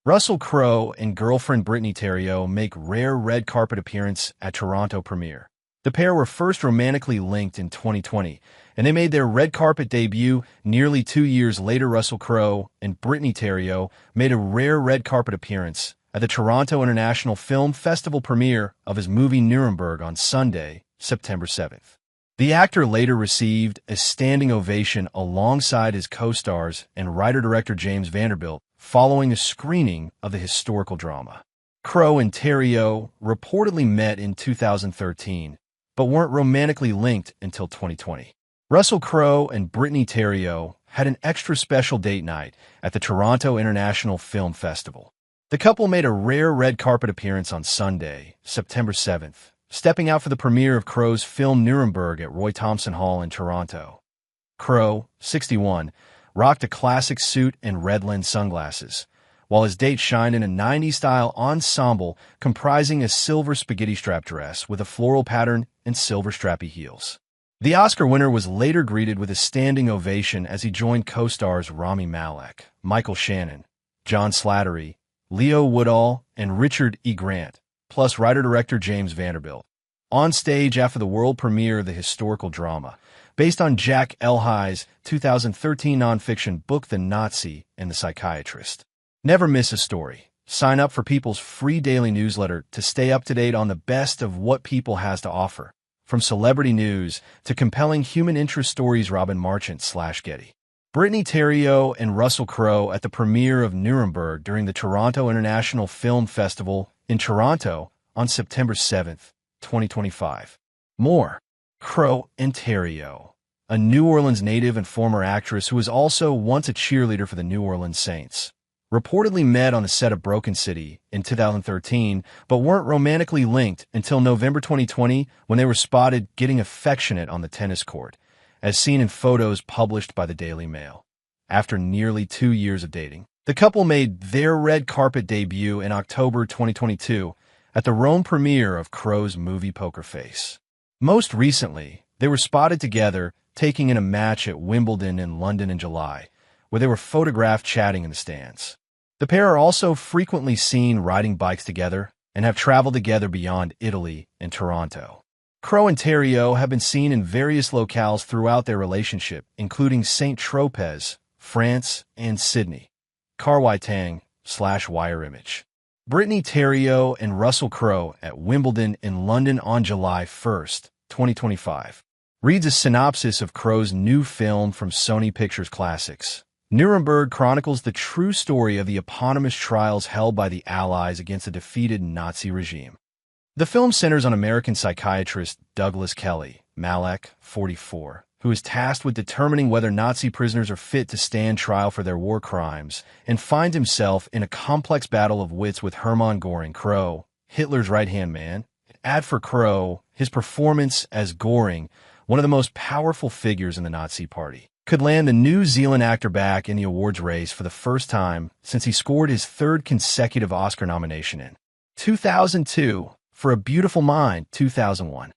Russell Crowe and girlfriend Britney Theriot make rare red carpet appearance at Toronto premiere. The pair were first romantically linked in 2020, and they made their red carpet debut nearly 2 years later. Russell Crowe and Britney Theriot made a rare red carpet appearance at the Toronto International Film Festival premiere of his movie Nuremberg on Sunday, September 7th. The actor later received a standing ovation alongside his co-stars and writer-director James Vanderbilt following a screening of the historical drama. Crowe and Theriot reportedly met in 2013, but weren't romantically linked until 2020. Russell Crowe and Britney Theriot had an extra special date night at the Toronto International Film Festival. The couple made a rare red carpet appearance on Sunday, September 7th, stepping out for the premiere of Crowe's film Nuremberg at Roy Thomson Hall in Toronto. Crowe, 61, rocked a classic suit and red lens sunglasses, while his date shined in a 90s-style ensemble comprising a silver spaghetti strap dress with a floral pattern and silver strappy heels. The Oscar winner was later greeted with a standing ovation as he joined co-stars Rami Malek, Michael Shannon, John Slattery, Leo Woodall, and Richard E. Grant, plus writer-director James Vanderbilt, on stage after the world premiere of the historical drama, based on Jack Elhai's 2013 nonfiction book The Nazi and the Psychiatrist. Never miss a story. Sign up for People's free daily newsletter to stay up to date on the best of what People has to offer. From celebrity news to compelling human interest stories. Robin Marchant/Getty. Britney Theriot and Russell Crowe at the premiere of Nuremberg during the Toronto International Film Festival in Toronto on September 7th, 2025. More. Crowe and Theriot, a New Orleans native and former actress who was also once a cheerleader for the New Orleans Saints, reportedly met on the set of Broken City in 2013, but weren't romantically linked until November 2020 when they were spotted getting affectionate on the tennis court, as seen in photos published by the Daily Mail. After nearly 2 years of dating, the couple made their red carpet debut in October 2022 at the Rome premiere of Crowe's movie Poker Face. Most recently, they were spotted together taking in a match at Wimbledon in London in July, where they were photographed chatting in the stands. The pair are also frequently seen riding bikes together and have traveled together beyond Italy and Toronto. Crowe and Theriot have been seen in various locales throughout their relationship, including Saint-Tropez, France, and Sydney. Karwai Tang/Wire Image. Britney Theriot and Russell Crowe at Wimbledon in London on July 1st, 2025. Reads a synopsis of Crowe's new film from Sony Pictures Classics. Nuremberg chronicles the true story of the eponymous trials held by the Allies against a defeated Nazi regime. The film centers on American psychiatrist Douglas Kelly, Malek, 44, who is tasked with determining whether Nazi prisoners are fit to stand trial for their war crimes, and finds himself in a complex battle of wits with Hermann Göring, Crowe, Hitler's right-hand man. Add for Crowe, his performance as Göring, one of the most powerful figures in the Nazi Party, could land the New Zealand actor back in the awards race for the first time since he scored his third consecutive Oscar nomination in 2002 for A Beautiful Mind, 2001.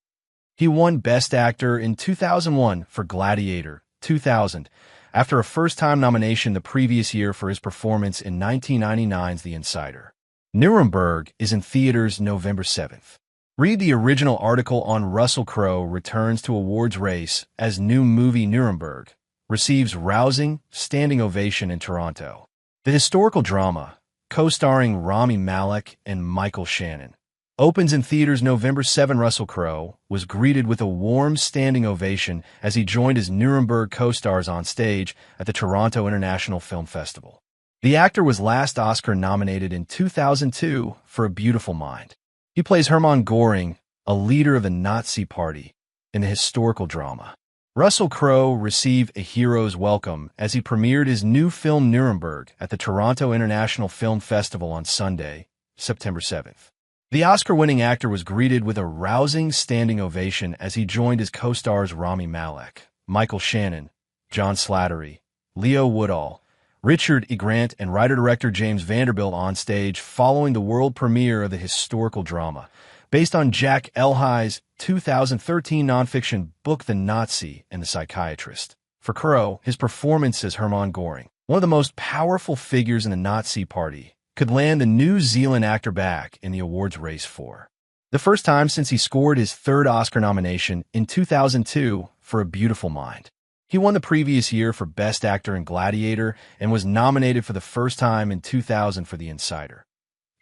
He won Best Actor in 2001 for Gladiator, 2000, after a first-time nomination the previous year for his performance in 1999's The Insider. Nuremberg is in theaters November 7th. Read the original article on Russell Crowe returns to awards race as new movie Nuremberg receives rousing standing ovation in Toronto. The historical drama, co-starring Rami Malek and Michael Shannon, opens in theaters November 7. Russell Crowe was greeted with a warm standing ovation as he joined his Nuremberg co-stars on stage at the Toronto International Film Festival. The actor was last Oscar nominated in 2002 for A Beautiful Mind. He plays Hermann Göring, a leader of the Nazi Party, in the historical drama. Russell Crowe received a hero's welcome as he premiered his new film Nuremberg at the Toronto International Film Festival on Sunday, September 7th. The Oscar-winning actor was greeted with a rousing standing ovation as he joined his co-stars Rami Malek, Michael Shannon, John Slattery, Leo Woodall, Richard E. Grant, and writer-director James Vanderbilt on stage following the world premiere of the historical drama, based on Jack Elhai's 2013 nonfiction book The Nazi and the Psychiatrist. For Crowe, his performance as Hermann Göring, one of the most powerful figures in the Nazi Party, could land the New Zealand actor back in the awards race for the first time since he scored his third Oscar nomination in 2002 for A Beautiful Mind. He won the previous year for Best Actor in Gladiator and was nominated for the first time in 2000 for The Insider.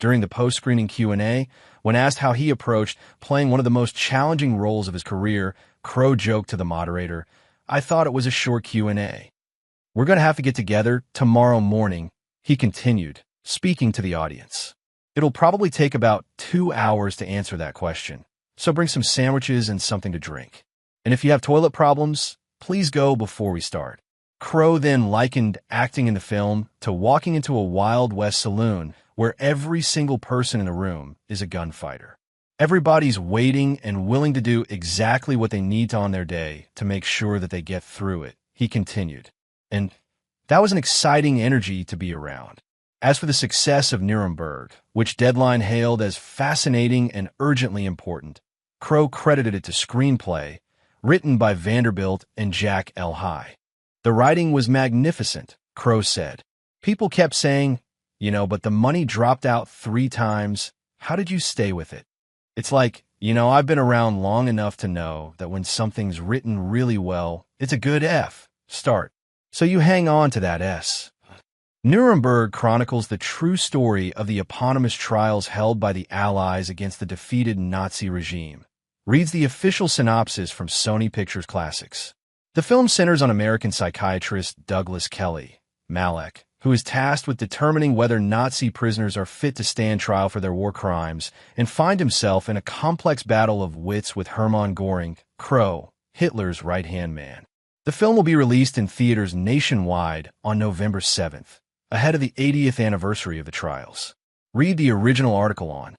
During the post-screening Q&A, when asked how he approached playing one of the most challenging roles of his career, Crowe joked to the moderator, "I thought it was a short Q&A. We're going to have to get together tomorrow morning," he continued, speaking to the audience. "It'll probably take about 2 hours to answer that question, so bring some sandwiches and something to drink. And if you have toilet problems, please go before we start." Crowe then likened acting in the film to walking into a Wild West saloon where every single person in the room is a gunfighter. Everybody's waiting and willing to do exactly what they need to on their day to make sure that they get through it, he continued. And that was an exciting energy to be around. As for the success of Nuremberg, which Deadline hailed as fascinating and urgently important, Crowe credited it to screenplay, written by Vanderbilt and Jack L. High. "The writing was magnificent," Crowe said. "People kept saying, but the money dropped out 3 times. How did you stay with it? It's like, I've been around long enough to know that when something's written really well, it's a good start. So you hang on to that S." Nuremberg chronicles the true story of the eponymous trials held by the Allies against the defeated Nazi regime. Reads the official synopsis from Sony Pictures Classics. The film centers on American psychiatrist Douglas Kelly, Malek, who is tasked with determining whether Nazi prisoners are fit to stand trial for their war crimes, and find himself in a complex battle of wits with Hermann Göring, Crowe, Hitler's right-hand man. The film will be released in theaters nationwide on November 7th, ahead of the 80th anniversary of the trials. Read the original article on